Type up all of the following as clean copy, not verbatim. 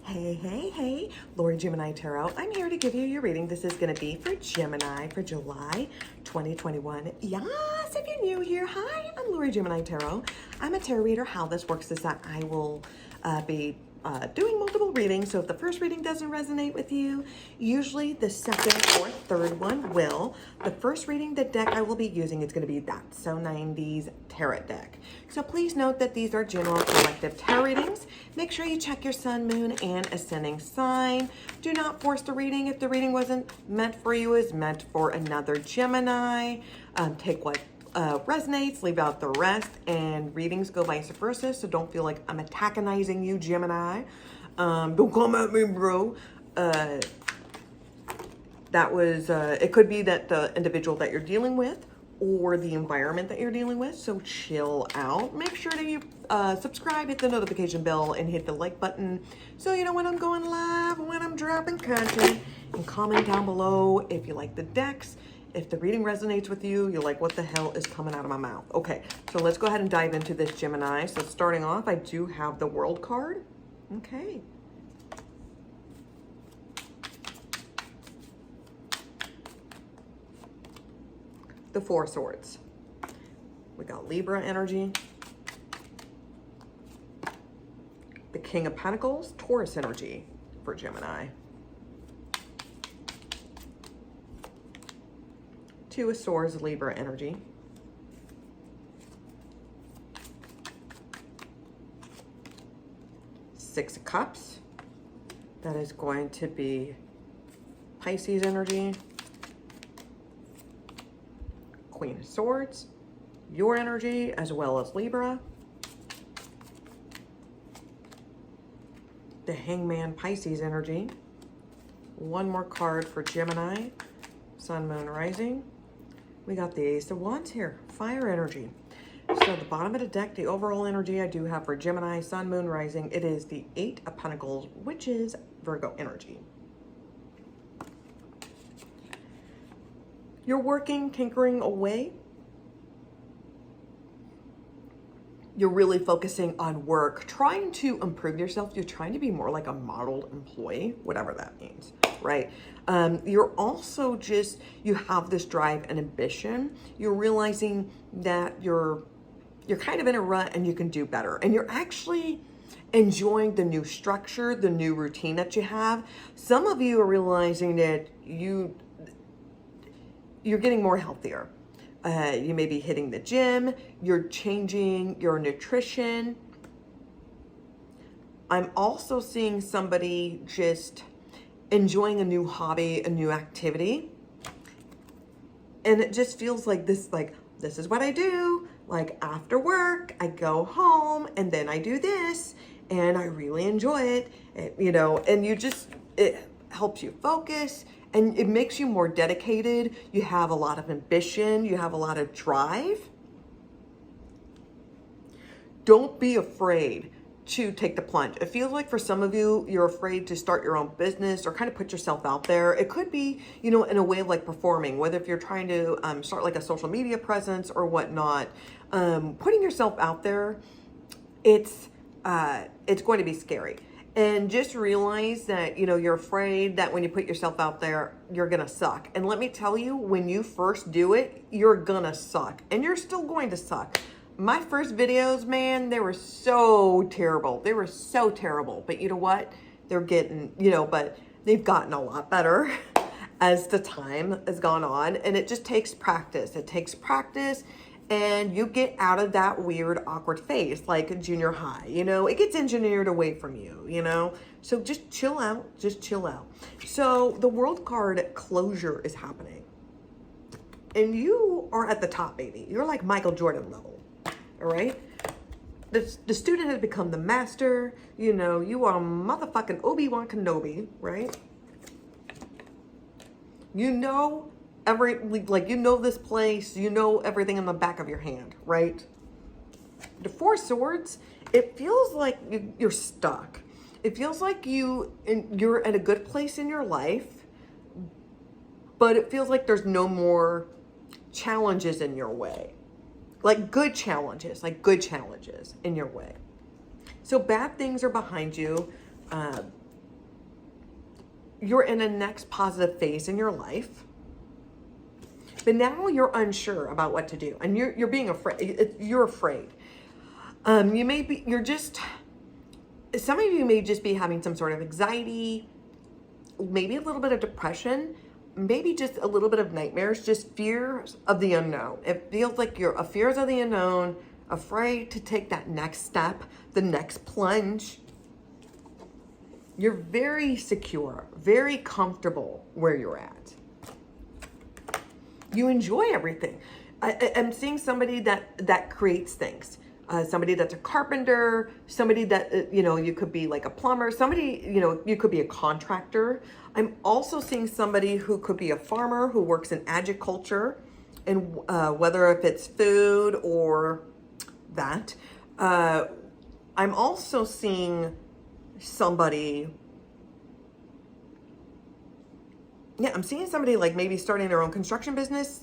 Hey, Lori Gemini Tarot. I'm here to give you your reading. This is going to be for Gemini for July 2021. Yes, if you're new here, hi, I'm Lori Gemini Tarot. I'm a tarot reader. How this works is that I will be doing multiple readings. So if the first reading doesn't resonate with you, usually the second or third one will. The first reading, the deck I will be using is going to be that So 90s Tarot deck. So please note that these are general collective tarot readings. Make sure you check your sun, moon, and ascending sign. Do not force the reading. If the reading wasn't meant for you, is meant for another Gemini. Take what resonates, leave out the rest, and readings go vice versa. So don't feel like I'm antagonizing you, Gemini. Don't come at me, bro. That was, it could be that the individual that you're dealing with or the environment that you're dealing with. So chill out. Make sure that you subscribe, hit the notification bell, and hit the like button so you know when I'm going live, when I'm dropping content. And comment down below if you like the decks. If the reading resonates with you, you're like, what the hell is coming out of my mouth? Okay, so let's go ahead and dive into this, Gemini. So starting off, I do have the World card. Okay. The Four Swords. We got Libra energy. The King of Pentacles, Taurus energy for Gemini. Two of Swords, Libra energy. Six of Cups. That is going to be Pisces energy. Queen of Swords, your energy, as well as Libra. The Hangman, Pisces energy. One more card for Gemini, Sun, Moon, Rising. We got the Ace of Wands here, fire energy. So the bottom of the deck, the overall energy I do have for Gemini, Sun, Moon, Rising, it is the Eight of Pentacles, which is Virgo energy. You're working, tinkering away. You're really focusing on work, trying to improve yourself. You're trying to be more like a model employee, whatever that means, right? You're also just, you have this drive and ambition. You're realizing that you're kind of in a rut and you can do better. And you're actually enjoying the new structure, the new routine that you have. Some of you are realizing that you're getting more healthier. You may be hitting the gym, you're changing your nutrition. I'm also seeing somebody just enjoying a new hobby, a new activity. And it just feels like this is what I do. Like after work, I go home and then I do this and I really enjoy it. You know, and it helps you focus. And it makes you more dedicated. You have a lot of ambition. You have a lot of drive. Don't be afraid to take the plunge. It feels like for some of you, you're afraid to start your own business or kind of put yourself out there. It could be, you know, in a way of like performing, whether if you're trying to start like a social media presence or whatnot. Putting yourself out there, it's going to be scary. And just realize that, you know, you're afraid that when you put yourself out there, you're going to suck. And let me tell you, when you first do it, you're going to suck. And you're still going to suck. My first videos, man, they were so terrible. They were so terrible. But you know what? They're getting, you know, but they've gotten a lot better as the time has gone on. And it just takes practice. It takes practice. And you get out of that weird, awkward phase, like junior high, you know, it gets engineered away from you, you know, so just chill out, So the World card, closure is happening and you are at the top, baby. You're like Michael Jordan level, all right? The student has become the master, you know, you are motherfucking Obi-Wan Kenobi, right? You know, you know this place, you know everything in the back of your hand, right? The Four Swords, it feels like you're stuck. It feels like you're at a good place in your life, but it feels like there's no more challenges in your way. Like good challenges in your way. So bad things are behind you. you're in a next positive phase in your life, but now you're unsure about what to do, and you're being afraid. You're afraid. Some of you may just be having some sort of anxiety, maybe a little bit of depression, maybe just a little bit of nightmares, just fears of the unknown. It feels like you're fears of the unknown, afraid to take that next step, the next plunge. You're very secure, very comfortable where you're at. You enjoy everything. I'm seeing somebody that creates things. Somebody that's a carpenter, somebody that, you could be like a plumber, somebody, you could be a contractor. I'm also seeing somebody who could be a farmer who works in agriculture, and whether if it's food or that. I'm also seeing somebody, I'm seeing somebody like maybe starting their own construction business,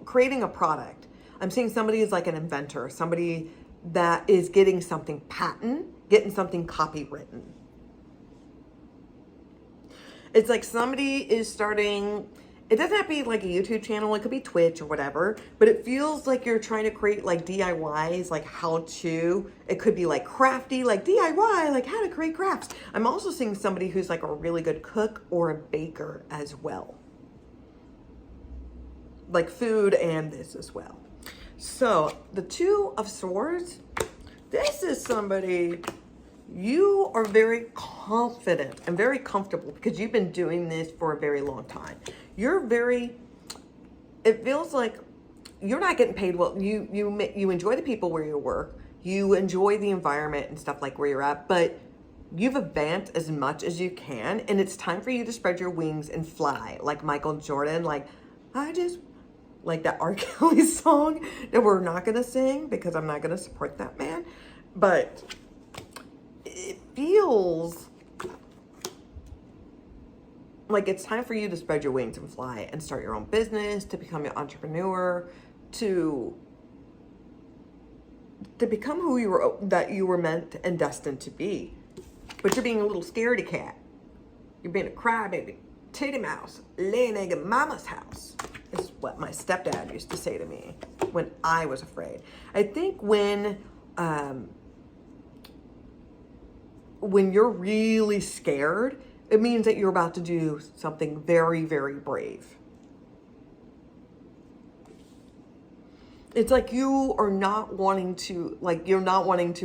creating a product. I'm seeing somebody is like an inventor, somebody that is getting something patent, getting something copywritten. It's like somebody is starting, it doesn't have to be like a YouTube channel, it could be Twitch or whatever, but it feels like you're trying to create like DIYs, like how to, it could be like crafty, like DIY, like how to create crafts. I'm also seeing somebody who's like a really good cook or a baker as well. Like food and this as well. So the Two of Swords, this is somebody, you are very confident and very comfortable because you've been doing this for a very long time. It feels like you're not getting paid well. You enjoy the people where you work. You enjoy the environment and stuff like where you're at, but you've advanced as much as you can, and it's time for you to spread your wings and fly like Michael Jordan. Like that R. Kelly song that we're not going to sing because I'm not going to support that man. But it feels like it's time for you to spread your wings and fly and start your own business, to become an entrepreneur, to become who you were meant and destined to be. But you're being a little scaredy cat. You're being a crybaby, titty mouse, laying egg in mama's house. Is what my stepdad used to say to me when I was afraid. I think when you're really scared, it means that you're about to do something very, very brave. It's like you're not wanting to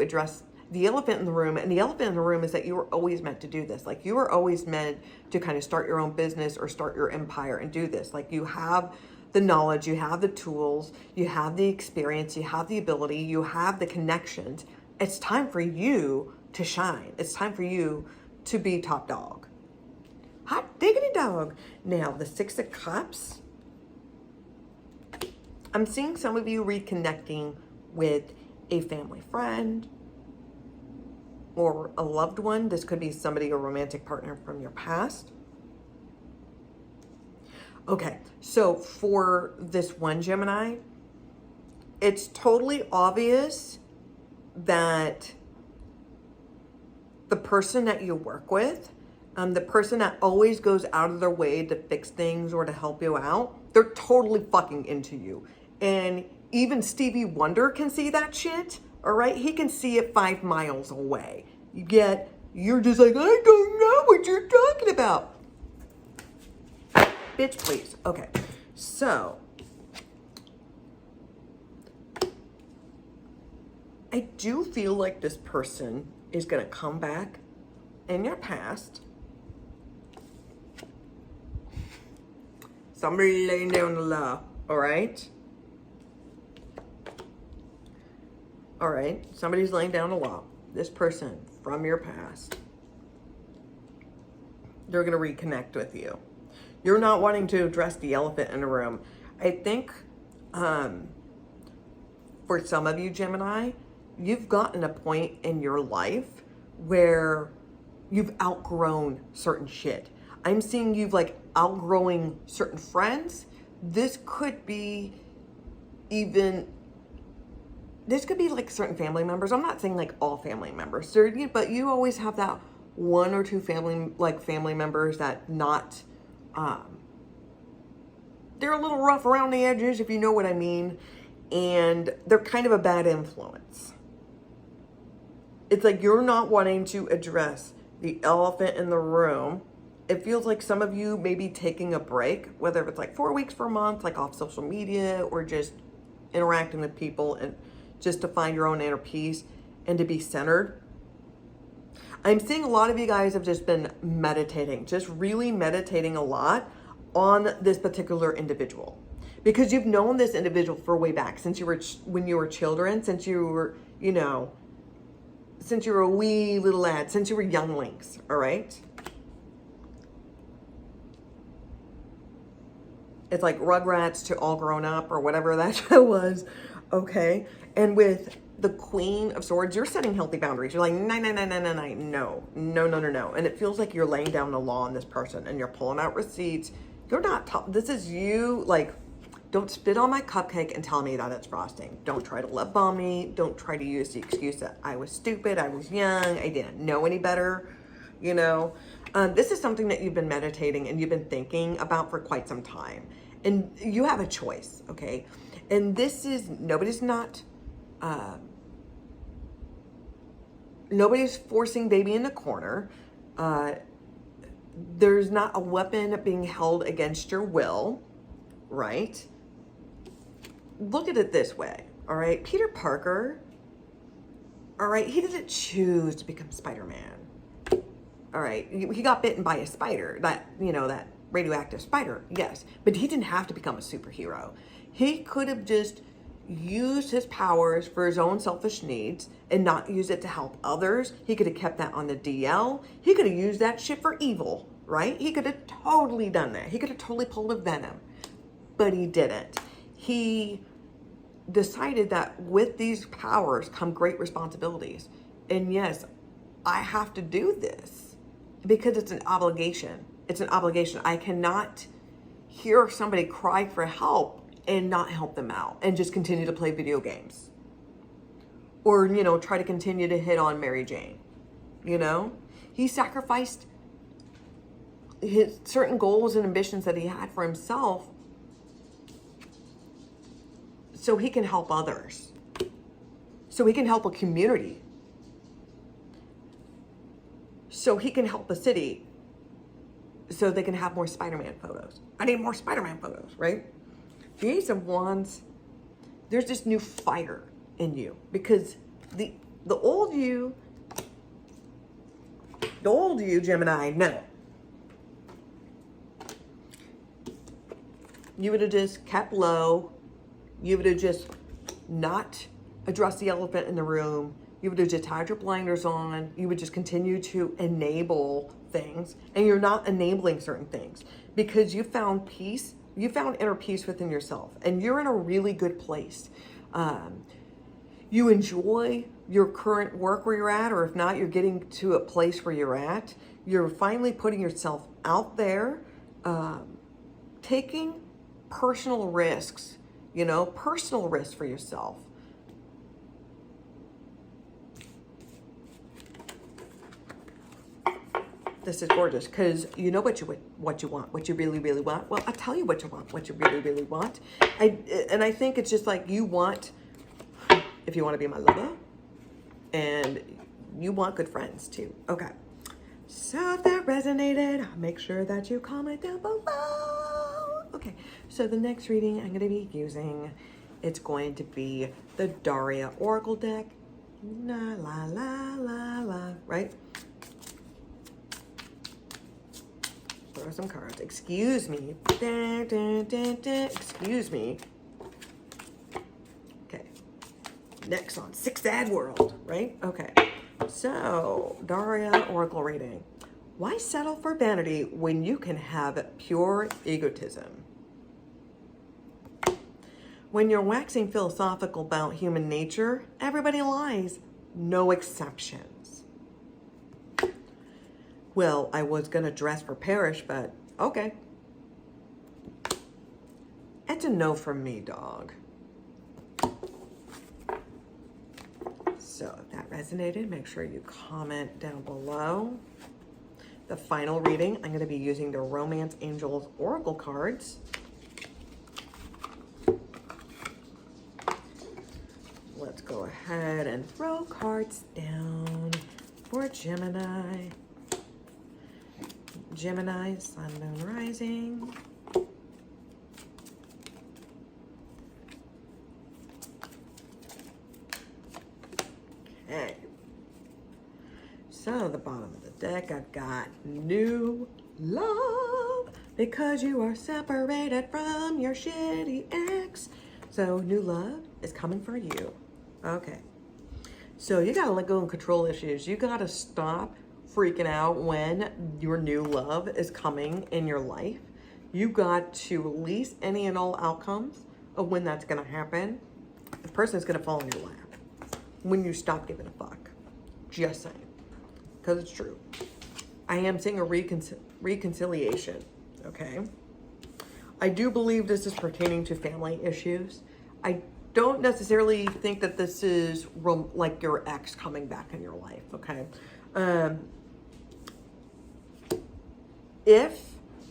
address the elephant in the room. And the elephant in the room is that you were always meant to do this. Like you were always meant to kind of start your own business or start your empire and do this. Like you have the knowledge, you have the tools, you have the experience, you have the ability, you have the connections. It's time for you to shine. It's time for you to be top dog. Hot diggity dog. Now, the Six of Cups. I'm seeing some of you reconnecting with a family friend or a loved one. This could be somebody, a romantic partner from your past. Okay, so for this one Gemini, it's totally obvious that the person that you work with, the person that always goes out of their way to fix things or to help you out, they're totally fucking into you. And even Stevie Wonder can see that shit, all right? He can see it 5 miles away. Yet, you're just like, I don't know what you're talking about. Bitch, please. Okay, so I do feel like this person is going to come back in your past. Somebody laying down the law, all right? All right, somebody's laying down the law. This person from your past, they're going to reconnect with you. You're not wanting to address the elephant in the room. I think for some of you, Gemini, you've gotten a point in your life where you've outgrown certain shit. I'm seeing you've like outgrowing certain friends. This could be like certain family members. I'm not saying like all family members, but you always have that one or two family members that not, they're a little rough around the edges, if you know what I mean. And they're kind of a bad influence. It's like you're not wanting to address the elephant in the room. It feels like some of you may be taking a break, whether it's like 4 weeks, 4 months, like off social media, or just interacting with people and just to find your own inner peace and to be centered. I'm seeing a lot of you guys have just been meditating, just really meditating a lot on this particular individual, because you've known this individual for way back, since you were, when you were children, since you were, you know, since you were a wee little lad, since you were younglings, all right? It's like Rugrats to All Grown Up, or whatever that show was, okay? And with the Queen of Swords, you're setting healthy boundaries. You're like, no. And it feels like you're laying down the law on this person, and you're pulling out receipts. You're not, this is you, like, don't spit on my cupcake and tell me that it's frosting. Don't try to love bomb me. Don't try to use the excuse that I was stupid, I was young, I didn't know any better, you know? This is something that you've been meditating and you've been thinking about for quite some time. And you have a choice, okay? And this is, nobody's forcing baby in the corner. There's not a weapon being held against your will, right? Look at it this way, all right? Peter Parker, all right, he didn't choose to become Spider-Man, all right? He got bitten by a spider, that, you know, that radioactive spider, yes, but he didn't have to become a superhero. He could have just used his powers for his own selfish needs and not use it to help others. He could have kept that on the DL. He could have used that shit for evil, right? He could have totally done that. He could have totally pulled a Venom, but he didn't. He decided that with these powers come great responsibilities. And yes, I have to do this because it's an obligation. It's an obligation. I cannot hear somebody cry for help and not help them out and just continue to play video games. Or, you know, try to continue to hit on Mary Jane. You know? He sacrificed his certain goals and ambitions that he had for himself so he can help others. So he can help a community. So he can help a city. So they can have more Spider-Man photos. I need more Spider-Man photos, right? The Ace of Wands, there's this new fire in you, because the old you, Gemini, no. You would have just kept low. You would have just not addressed the elephant in the room. You would have just had your blinders on. You would just continue to enable things, and you're not enabling certain things because you found peace. You found inner peace within yourself, and you're in a really good place. You enjoy your current work where you're at, or if not, you're getting to a place where you're at. You're finally putting yourself out there, taking personal risks, you know, personal risks for yourself. This is gorgeous because you know what you want, what you really, really want. Well, I'll tell you what you want, what you really, really want. I think it's just like you want, if you want to be my lover, and you want good friends too. Okay. So if that resonated, make sure that you comment down below. Okay. So the next reading I'm going to be using, it's going to be the Daria Oracle deck. La, la, la, la, la, right? Throw some cards. Excuse me. Da, da, da, da. Excuse me. Okay. Next on Sixth Ad World, right? Okay. So, Daria Oracle reading. Why settle for vanity when you can have pure egotism? When you're waxing philosophical about human nature, everybody lies. No exceptions. Well, I was going to dress for Parish, but okay. It's a no from me, dog. So if that resonated, make sure you comment down below. The final reading, I'm going to be using the Romance Angels Oracle cards. Let's go ahead and throw cards down for Gemini. Gemini, Sun, Moon, Rising. Okay. So the bottom of the deck, I've got new love because you are separated from your shitty ex. So new love is coming for you. Okay. So you gotta let go and control issues. You gotta stop freaking out when your new love is coming in your life. You got to release any and all outcomes of when that's gonna happen. The person is gonna fall in your lap when you stop giving a fuck. Just saying. Because it's true. I am seeing a reconciliation, okay? I do believe this is pertaining to family issues. I don't necessarily think that this is like your ex coming back in your life, okay? If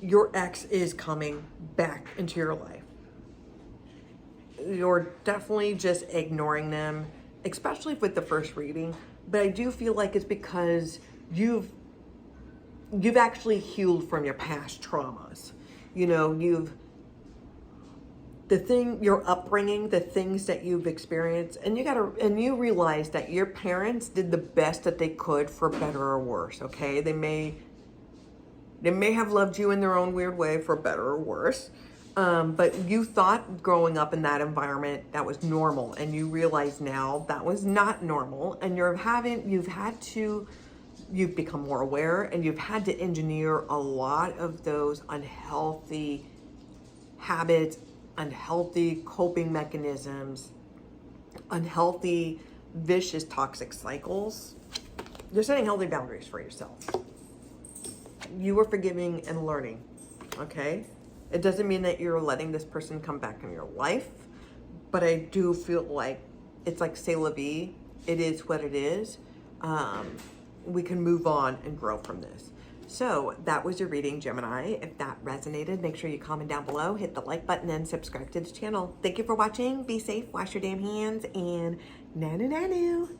your ex is coming back into your life, you're definitely just ignoring them, especially with the first reading. But I do feel like it's because you've actually healed from your past traumas. You know, your upbringing, the things that you've experienced, and you realize that your parents did the best that they could for better or worse, okay? They may have loved you in their own weird way for better or worse. But you thought growing up in that environment that was normal, and you realize now that was not normal, and you've become more aware, and you've had to engineer a lot of those unhealthy habits, unhealthy coping mechanisms, unhealthy, vicious, toxic cycles. You're setting healthy boundaries for yourself. You are forgiving and learning, okay? It doesn't mean that you're letting this person come back in your life, but I do feel like it's like c'est la vie. It is what it is. We can move on and grow from this. So that was your reading, Gemini. If that resonated, make sure you comment down below, hit the like button, and subscribe to the channel. Thank you for watching. Be safe, wash your damn hands, and nanu nanu.